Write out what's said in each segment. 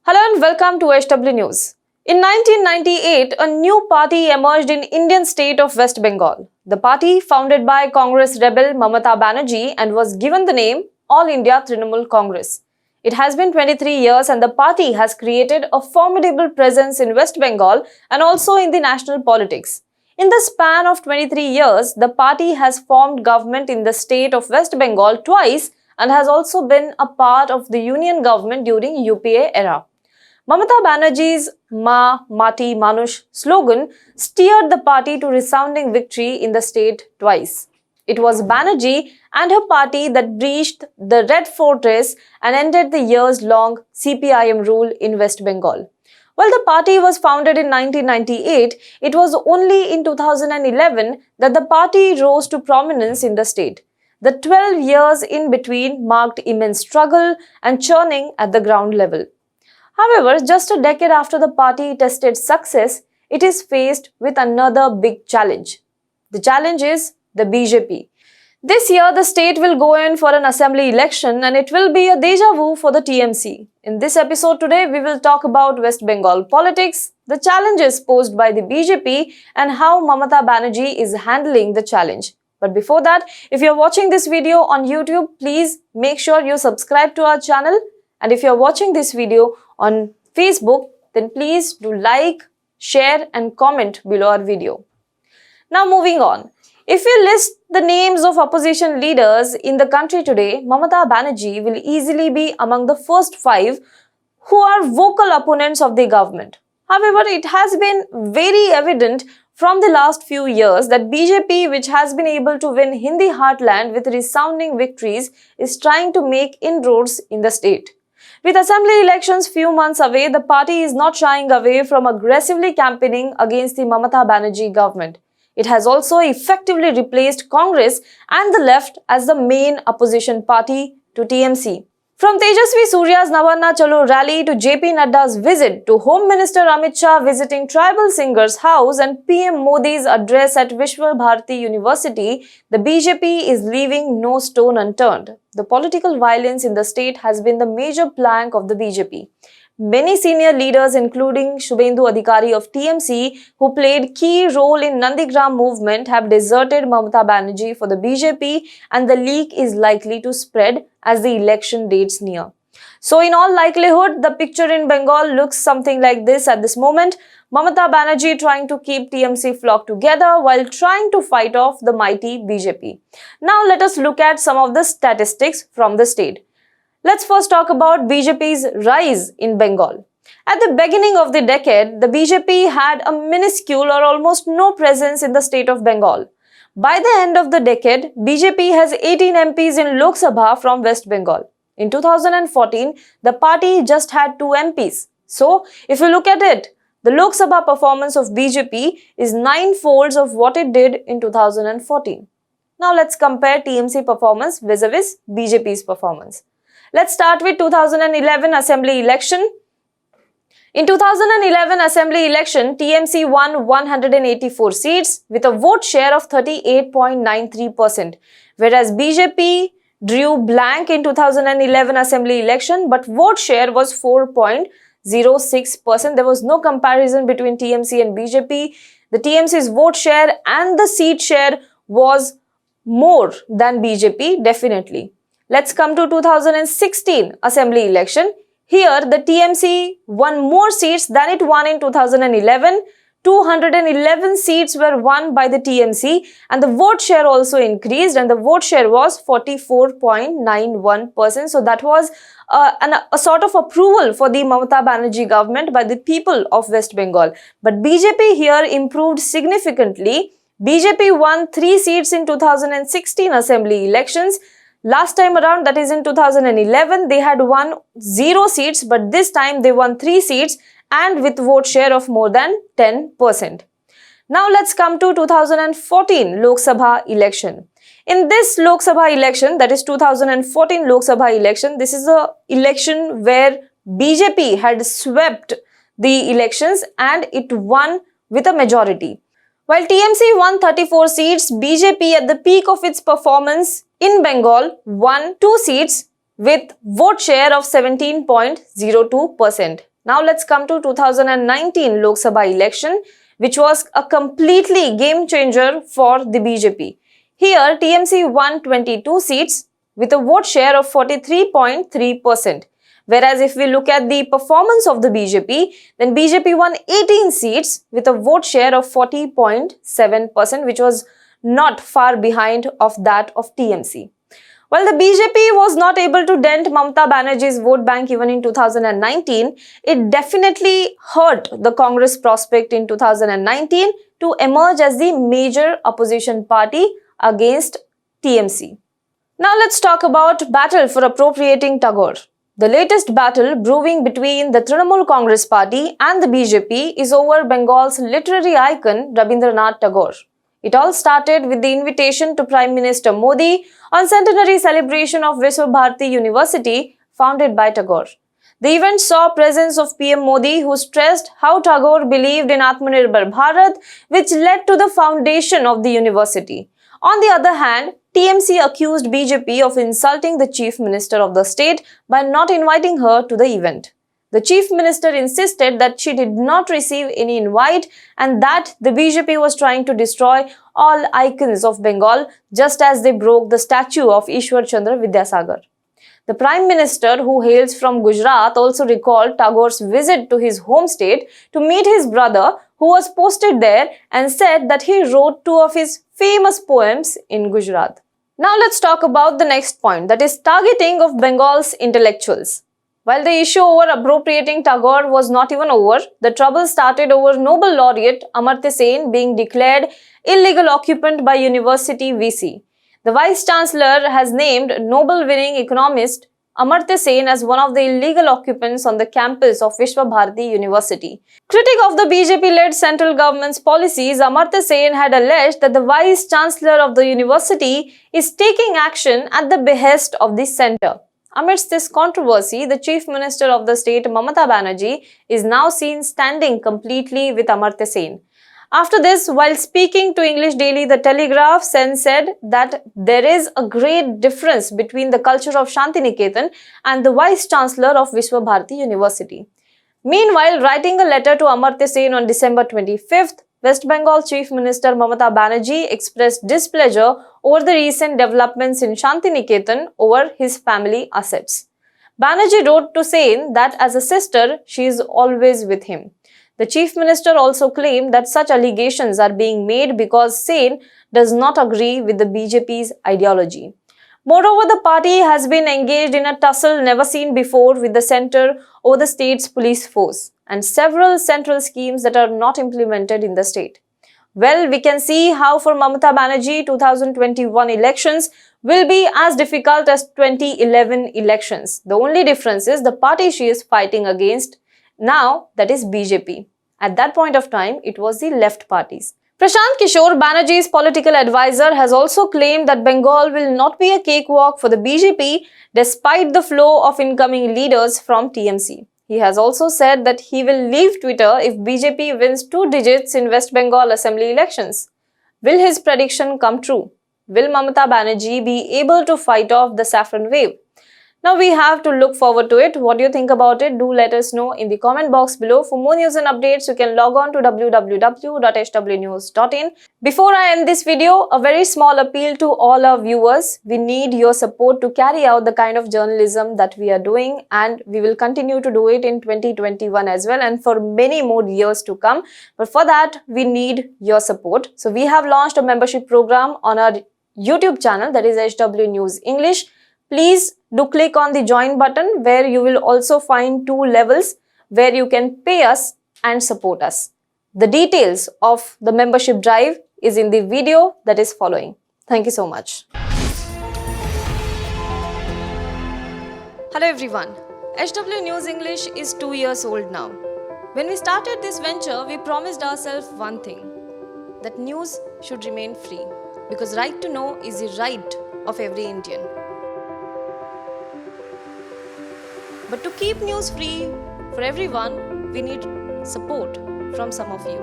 Hello and welcome to HW News. In 1998, a new party emerged in Indian state of West Bengal. The party, founded by Congress rebel Mamata Banerjee and was given the name All India Trinamool Congress. It has been 23 years and the party has created a formidable presence in West Bengal and also in the national politics. In the span of 23 years, the party has formed government in the state of West Bengal twice and has also been a part of the union government during UPA era. Mamata Banerjee's Ma Mati Manush slogan steered the party to resounding victory in the state twice. It was Banerjee and her party that breached the Red Fortress and ended the years-long CPIM rule in West Bengal. While the party was founded in 1998, it was only in 2011 that the party rose to prominence in the state. The 12 years in between marked immense struggle and churning at the ground level. However, just a decade after the party tested success, it is faced with another big challenge. The challenge is the BJP. This year, the state will go in for an assembly election and it will be a deja vu for the TMC. In this episode today, we will talk about West Bengal politics, the challenges posed by the BJP and how Mamata Banerjee is handling the challenge. But before that, if you are watching this video on YouTube, please make sure you subscribe to our channel. And if you are watching this video on Facebook, then please do like, share and comment below our video. Now moving on. If we list the names of opposition leaders in the country today, Mamata Banerjee will easily be among the first 5 who are vocal opponents of the government. However, it has been very evident from the last few years that BJP, which has been able to win Hindi heartland with resounding victories, is trying to make inroads in the state. With assembly elections few months away, the party is not shying away from aggressively campaigning against the Mamata Banerjee government. It has also effectively replaced Congress and the left as the main opposition party to TMC. From Tejasvi Surya's Navarna Chalo rally to JP Nadda's visit to Home Minister Amit Shah visiting tribal singer's house and PM Modi's address at Vishwa Bharati University, the BJP is leaving no stone unturned. The political violence in the state has been the major plank of the BJP. Many senior leaders, including Shubhendu Adhikari of TMC, who played key role in Nandigram movement, have deserted Mamata Banerjee for the BJP and the leak is likely to spread as the election dates near. So in all likelihood, the picture in Bengal looks something like this at this moment. Mamata Banerjee trying to keep TMC flock together while trying to fight off the mighty BJP. Now let us look at some of the statistics from the state. Let's first talk about BJP's rise in Bengal. At the beginning of the decade, the BJP had a minuscule or almost no presence in the state of Bengal. By the end of the decade, BJP has 18 MPs in Lok Sabha from West Bengal. In 2014, the party just had 2 MPs. So, if you look at it, the Lok Sabha performance of BJP is 9-folds of what it did in 2014. Now let's compare TMC performance vis-a-vis BJP's performance. Let's start with 2011 assembly election. In 2011 assembly election, TMC won 184 seats with a vote share of 38.93%, whereas BJP drew blank in 2011 assembly election but vote share was 4.06%. There was no comparison between TMC and BJP. The TMC's vote share and the seat share was more than BJP, definitely. Let's come to 2016 assembly election. Here, the TMC won more seats than it won in 2011. 211 seats were won by the TMC and the vote share also increased and the vote share was 44.91%. So that was a sort of approval for the Mamata Banerjee government by the people of West Bengal. But BJP here improved significantly. BJP won 3 seats in 2016 assembly elections. Last time around, that is in 2011, they had won 0 seats, but this time they won 3 seats and with vote share of more than 10%. Now let's come to 2014 Lok Sabha election. In this Lok Sabha election, that is 2014 Lok Sabha election, this is a election where BJP had swept the elections and it won with a majority. While TMC won 34 seats, BJP at the peak of its performance in Bengal won 2 seats with vote share of 17.02%. Now let's come to 2019 Lok Sabha election, which was a completely game changer for the BJP. Here, TMC won 22 seats with a vote share of 43.3%. Whereas if we look at the performance of the BJP, then BJP won 18 seats with a vote share of 40.7%, which was not far behind of that of TMC. While the BJP was not able to dent Mamata Banerjee's vote bank even in 2019, it definitely hurt the Congress prospect in 2019 to emerge as the major opposition party against TMC. Now let's talk about battle for appropriating Tagore. The latest battle brewing between the Trinamool Congress party and the BJP is over Bengal's literary icon Rabindranath Tagore. It all started with the invitation to Prime Minister Modi on centenary celebration of Vishwa Bharati University founded by Tagore. The event saw presence of PM Modi, who stressed how Tagore believed in Atmanirbhar Bharat, which led to the foundation of the university. On the other hand, TMC accused BJP of insulting the Chief Minister of the state by not inviting her to the event. The Chief Minister insisted that she did not receive any invite and that the BJP was trying to destroy all icons of Bengal just as they broke the statue of Ishwar Chandra Vidyasagar. The Prime Minister, who hails from Gujarat, also recalled Tagore's visit to his home state to meet his brother, who was posted there, and said that he wrote two of his famous poems in Gujarat. Now let's talk about the next point, that is targeting of Bengal's intellectuals. While the issue over appropriating Tagore was not even over, the trouble started over Nobel laureate Amartya Sen being declared illegal occupant by University VC. The Vice Chancellor has named Nobel-winning economist Amartya Sen as one of the illegal occupants on the campus of Vishwa Bharati University. Critic of the BJP-led central government's policies, Amartya Sen had alleged that the Vice Chancellor of the university is taking action at the behest of the centre. Amidst this controversy, the Chief Minister of the state, Mamata Banerjee, is now seen standing completely with Amartya Sen. After this, while speaking to English daily The Telegraph, Sen said that there is a great difference between the culture of Shantiniketan and the Vice Chancellor of Vishwa Bharati University. Meanwhile, writing a letter to Amartya Sen on December 25th, West Bengal Chief Minister Mamata Banerjee expressed displeasure over the recent developments in Shantiniketan over his family assets. Banerjee wrote to Sen that as a sister, she is always with him. The Chief Minister also claimed that such allegations are being made because Sen does not agree with the BJP's ideology. Moreover, the party has been engaged in a tussle never seen before with the centre over the state's police force and several central schemes that are not implemented in the state. Well, we can see how for Mamata Banerjee, 2021 elections will be as difficult as 2011 elections. The only difference is the party she is fighting against now, that is BJP. At that point of time, it was the left parties. Prashant Kishore, Banerjee's political advisor, has also claimed that Bengal will not be a cakewalk for the BJP despite the flow of incoming leaders from TMC. He has also said that he will leave Twitter if BJP wins 2 digits in West Bengal assembly elections. Will his prediction come true? Will Mamata Banerjee be able to fight off the saffron wave? Now we have to look forward to it. What do you think about it? Do let us know in the comment box below. For more news and updates, you can log on to www.hwnews.in. Before I end this video, a very small appeal to all our viewers. We need your support to carry out the kind of journalism that we are doing, and we will continue to do it in 2021 as well and for many more years to come. But for that, we need your support. So we have launched a membership program on our YouTube channel, that is HW News English. Please do click on the join button where you will also find 2 levels where you can pay us and support us. The details of the membership drive is in the video that is following. Thank you so much. Hello everyone. HW News English is 2 years old now. When we started this venture, we promised ourselves one thing, that news should remain free, because right to know is the right of every Indian. But to keep news free for everyone, we need support from some of you.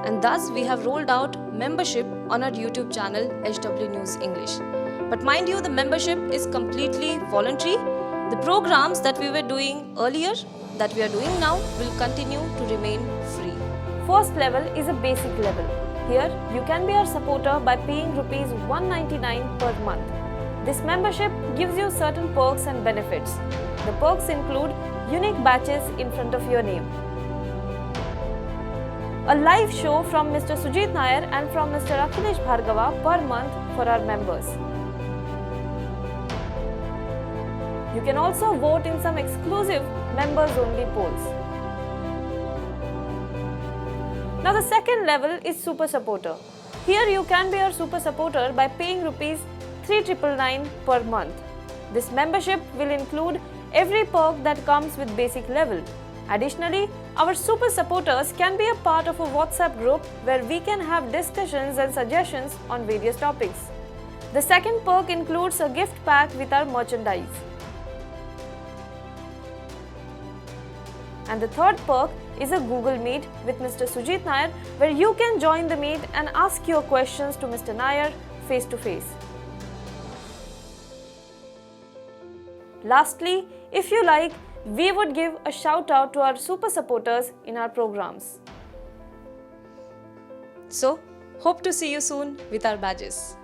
And thus, we have rolled out membership on our YouTube channel, HW News English. But mind you, the membership is completely voluntary. The programs that we were doing earlier, that we are doing now, will continue to remain free. First level is a basic level. Here, you can be our supporter by paying Rs 199 per month. This membership gives you certain perks and benefits. The perks include unique badges in front of your name, a live show from Mr. Sujit Nair and from Mr. Akhilesh Bhargava per month for our members. You can also vote in some exclusive members-only polls. Now the second level is Super Supporter. Here you can be our Super Supporter by paying Rs 3,999 per month. This membership will include every perk that comes with basic level. Additionally, our Super Supporters can be a part of a WhatsApp group where we can have discussions and suggestions on various topics. The second perk includes a gift pack with our merchandise. And the third perk is a Google Meet with Mr. Sujit Nair, where you can join the meet and ask your questions to Mr. Nair face to face. Lastly, if you like, we would give a shout out to our super supporters in our programs. So, hope to see you soon with our badges.